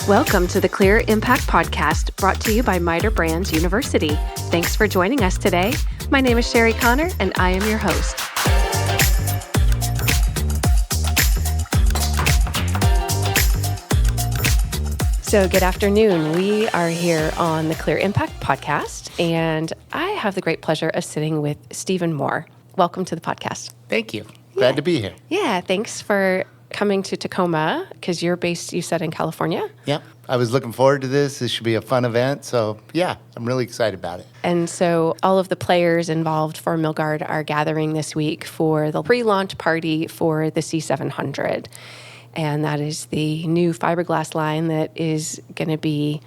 Welcome to the Clear Impact Podcast, brought to you by MITER Brands University. Thanks for joining us today. My name is Sherri Connor, and I am your host. So good afternoon. We are here on the Clear Impact Podcast, and I have the great pleasure of sitting with Stephen Moore. Welcome to the podcast. Thank you. Glad to be here. Yeah, thanks for coming to Tacoma, because you're based, you said, in California? Yep. I was looking forward to this. This should be a fun event. So, yeah, I'm really excited about it. And so all of the players involved for Milgard are gathering this week for the pre-launch party for the C700. And that is the new fiberglass line that is going to be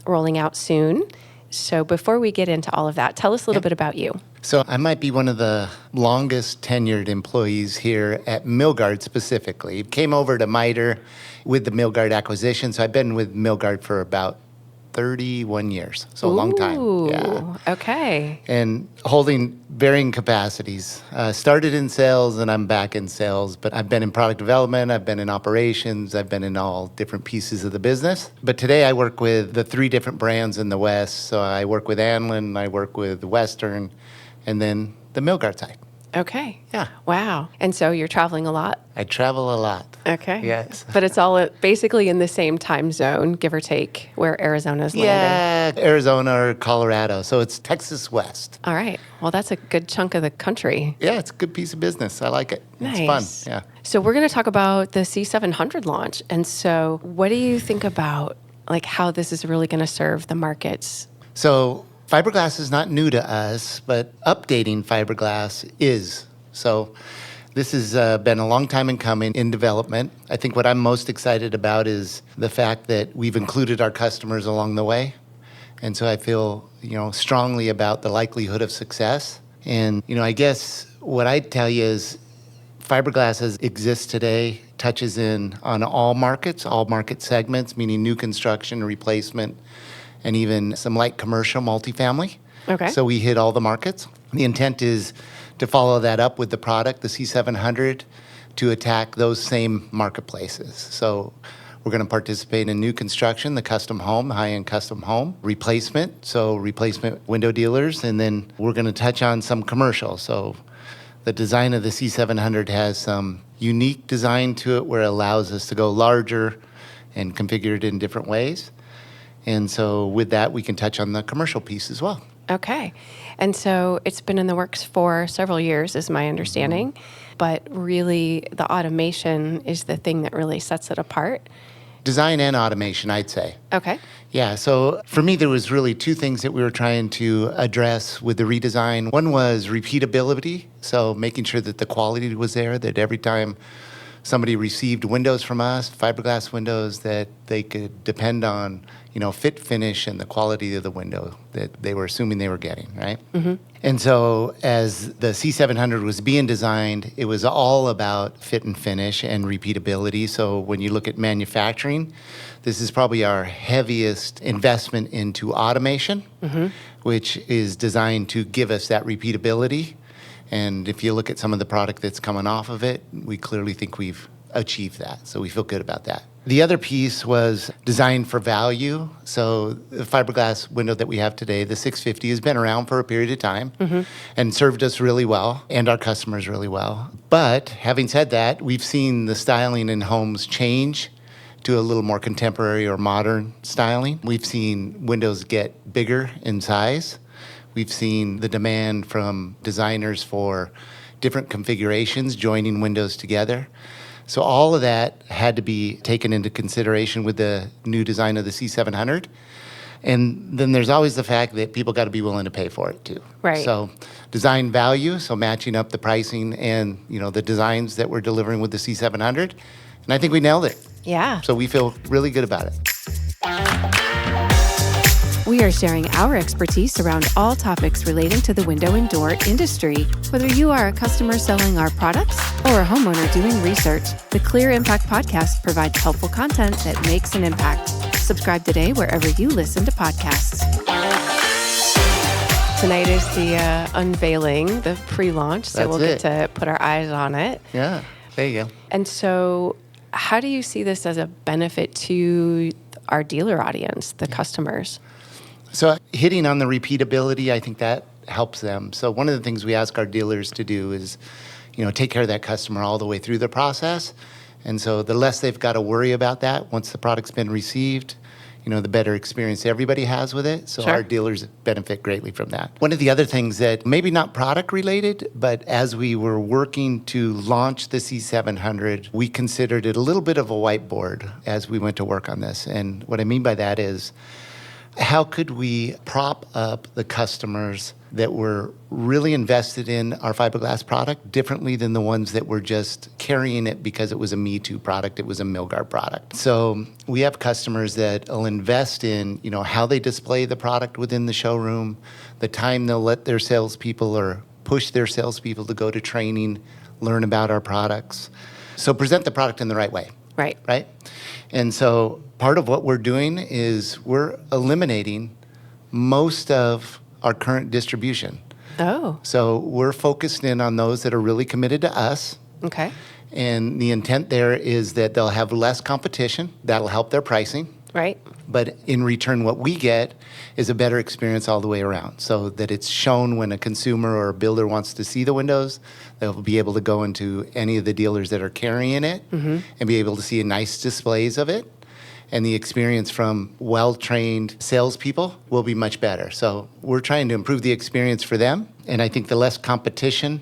rolling out soon. So before we get into all of that, tell us a little bit about you. So I might be one of the longest tenured employees here at Milgard specifically. Came over to MITER with the Milgard acquisition. So I've been with Milgard for about 31 years. So a long time. Yeah. Okay. And holding varying capacities. Started in sales and I'm back in sales, but I've been in product development, I've been in operations, I've been in all different pieces of the business. But today I work with the three different brands in the West. So I work with Anlin, I work with Western, and then the Milgard side. Okay. Yeah. Wow. And so you're traveling a lot? I travel a lot. Okay. Yes. But it's all basically in the same time zone, give or take, where Arizona's landing. Yeah, Arizona or Colorado. So it's Texas West. All right. Well, that's a good chunk of the country. Yeah, it's a good piece of business. I like it. Nice. It's fun. Yeah. So we're going to talk about the C700 launch. And so what do you think about how this is really going to serve the markets? So fiberglass is not new to us, but updating fiberglass is. So this has been a long time in coming in development. I think what I'm most excited about is the fact that we've included our customers along the way. And so I feel, strongly about the likelihood of success. And, I guess what I'd tell you is fiberglass as exists today touches in on all market segments, meaning new construction, replacement, and even some light commercial multifamily. Okay. So we hit all the markets. The intent is to follow that up with the product, the C700, to attack those same marketplaces. So we're going to participate in new construction, the custom home, high-end custom home, replacement, so replacement window dealers, and then we're going to touch on some commercial. So the design of the C700 has some unique design to it where it allows us to go larger and configure it in different ways. And so with that, we can touch on the commercial piece as well. Okay. And so it's been in the works for several years, is my understanding. But really, the automation is the thing that really sets it apart. Design and automation, I'd say. Okay. Yeah, so for me, there was really two things that we were trying to address with the redesign. One was repeatability, so making sure that the quality was there, that every time somebody received windows from us, fiberglass windows, that they could depend on, fit, finish, and the quality of the window that they were assuming they were getting, right? Mm-hmm. And so as the C700 was being designed, it was all about fit and finish and repeatability. So when you look at manufacturing, this is probably our heaviest investment into automation, which is designed to give us that repeatability. And if you look at some of the product that's coming off of it, we clearly think we've achieved that. So we feel good about that. The other piece was designed for value. So the fiberglass window that we have today, the 650, has been around for a period of time and served us really well and our customers really well. But having said that, we've seen the styling in homes change to a little more contemporary or modern styling. We've seen windows get bigger in size. We've seen the demand from designers for different configurations, joining windows together. So all of that had to be taken into consideration with the new design of the C700. And then there's always the fact that people got to be willing to pay for it too. Right. So design value, so matching up the pricing and the designs that we're delivering with the C700. And I think we nailed it. Yeah. So we feel really good about it. We are sharing our expertise around all topics relating to the window and door industry. Whether you are a customer selling our products or a homeowner doing research, the Clear Impact Podcast provides helpful content that makes an impact. Subscribe today wherever you listen to podcasts. Tonight is the unveiling, the pre-launch, so we'll get to put our eyes on it. Yeah, there you go. And so how do you see this as a benefit to our dealer audience, the customers. So hitting on the repeatability, I think that helps them. So one of the things we ask our dealers to do is, take care of that customer all the way through the process. And so the less they've got to worry about that once the product's been received, the better experience everybody has with it. So Sure. our dealers benefit greatly from that. One of the other things that maybe not product related, but as we were working to launch the C700, we considered it a little bit of a whiteboard as we went to work on this. And what I mean by that is, how could we prop up the customers that were really invested in our fiberglass product differently than the ones that were just carrying it because it was a Me Too product, it was a Milgard product? So we have customers that will invest in, how they display the product within the showroom, the time they'll let their salespeople or push their salespeople to go to training, learn about our products. So present the product in the right way. Right. Right? And so part of what we're doing is we're eliminating most of our current distribution. Oh, So we're focused in on those that are really committed to us. okay. And the intent there is that they'll have less competition. That'll help their pricing. Right. But in return, what we get is a better experience all the way around, so that it's shown when a consumer or a builder wants to see the windows, they'll be able to go into any of the dealers that are carrying it and be able to see nice displays of it. And the experience from well-trained salespeople will be much better. So we're trying to improve the experience for them. And I think the less competition,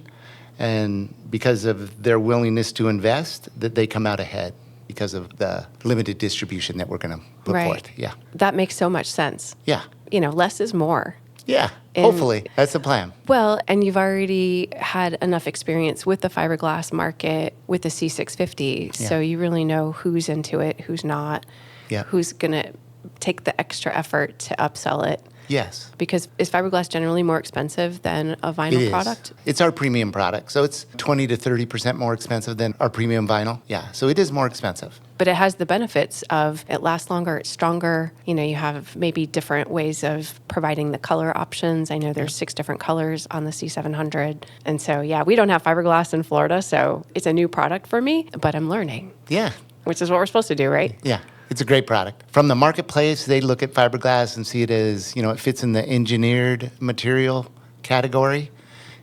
and because of their willingness to invest, that they come out ahead because of the limited distribution that we're going to put Right. forth. Yeah. That makes so much sense. Yeah. Less is more. Yeah. And- Hopefully. That's the plan. Well, and you've already had enough experience with the fiberglass market with the C650, so you really know who's into it, who's not, Yeah. who's going to take the extra effort to upsell it. Yes. Because is fiberglass generally more expensive than a It vinyl is. product? It's our premium product. So it's 20 to 30% more expensive than our premium vinyl. Yeah. So it is more expensive. But it has the benefits of it lasts longer, it's stronger. You have maybe different ways of providing the color options. I know there's 6 different colors on the C700. And so, we don't have fiberglass in Florida, so it's a new product for me, but I'm learning, Yeah. which is what we're supposed to do, right? Yeah. It's a great product. From the marketplace, they look at fiberglass and see it as, it fits in the engineered material category,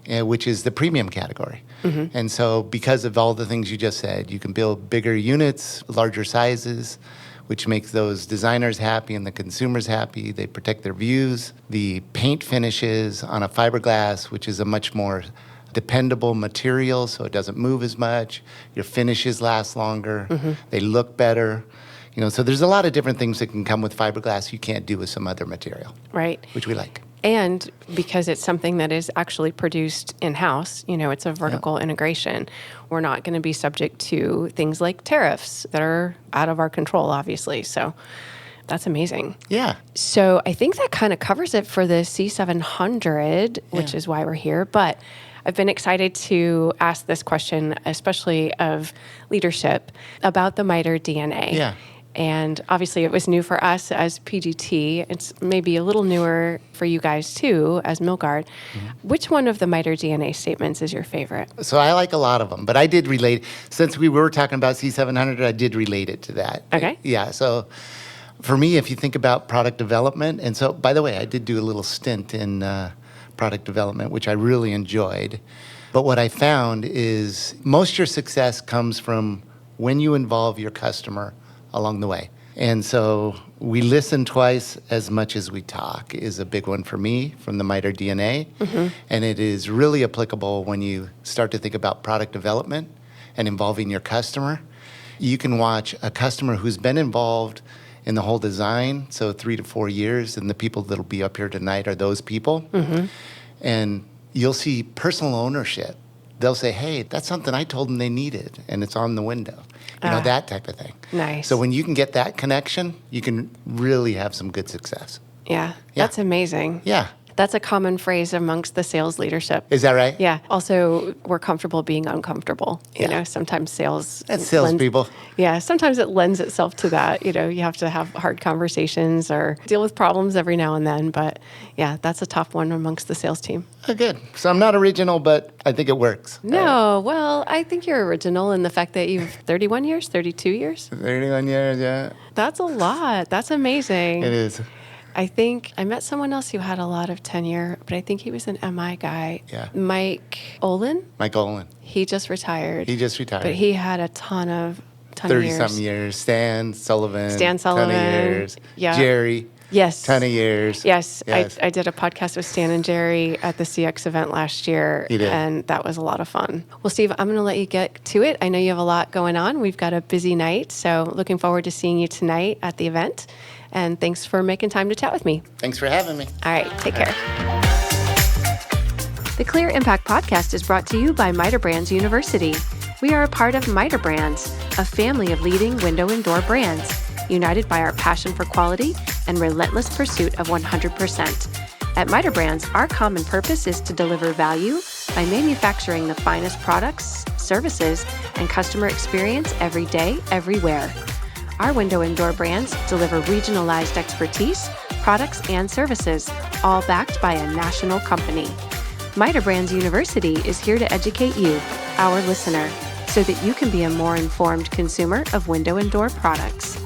which is the premium category. And so because of all the things you just said, you can build bigger units, larger sizes, which makes those designers happy and the consumers happy. They protect their views. The paint finishes on a fiberglass, which is a much more dependable material, so it doesn't move as much. Your finishes last longer. They look better. So there's a lot of different things that can come with fiberglass you can't do with some other material, Right. which we like. And because it's something that is actually produced in-house, it's a vertical integration. We're not going to be subject to things like tariffs that are out of our control, obviously. So that's amazing. Yeah. So I think that kind of covers it for the C700, which Yeah. is why we're here. But I've been excited to ask this question, especially of leadership, about the MITER DNA. Yeah. And obviously, it was new for us as PGT. It's maybe a little newer for you guys, too, as Milgard. Which one of the MITER DNA statements is your favorite? So I like a lot of them, but I did relate, since we were talking about C700, I did relate it to that. Okay. Yeah. So for me, if you think about product development, and so, by the way, I did do a little stint in product development, which I really enjoyed. But what I found is most of your success comes from when you involve your customer along the way. And so we listen twice as much as we talk is a big one for me from the MITER DNA. And it is really applicable when you start to think about product development and involving your customer. You can watch a customer who's been involved in the whole design, so 3 to 4 years, and the people that'll be up here tonight are those people. And you'll see personal ownership. They'll say, hey, that's something I told them they needed, and it's on the window. That type of thing. Nice. So when you can get that connection, you can really have some good success. Yeah, that's amazing. Yeah. That's a common phrase amongst the sales leadership. Is that right? Yeah. Also, we're comfortable being uncomfortable. You know, sometimes sales. That's salespeople. Yeah. Sometimes it lends itself to that. You know, you have to have hard conversations or deal with problems every now and then. But yeah, that's a tough one amongst the sales team. Oh, good. So I'm not original, but I think it works. No. Well, I think you're original in the fact that you've 31 years, 32 years. 31 years, yeah. That's a lot. That's amazing. It is. I think I met someone else who had a lot of tenure, but I think he was an MI guy. Yeah. Mike Olin. Mike Olin. He just retired. But he had a ton of years. 30-something years. Stan Sullivan. Ton of years. Yeah. Jerry. Yes. Ton of years. Yes. I did a podcast with Stan and Jerry at the CX event last year. You did. And that was a lot of fun. Well, Steve, I'm going to let you get to it. I know you have a lot going on. We've got a busy night. So looking forward to seeing you tonight at the event. And thanks for making time to chat with me. Thanks for having me. All right. Take care. The Clear Impact Podcast is brought to you by MITER Brands University. We are a part of MITER Brands, a family of leading window and door brands, united by our passion for quality and relentless pursuit of 100%. At MITER Brands, our common purpose is to deliver value by manufacturing the finest products, services, and customer experience every day, everywhere. Our window and door brands deliver regionalized expertise, products, and services, all backed by a national company. MITER Brands University is here to educate you, our listener, so that you can be a more informed consumer of window and door products.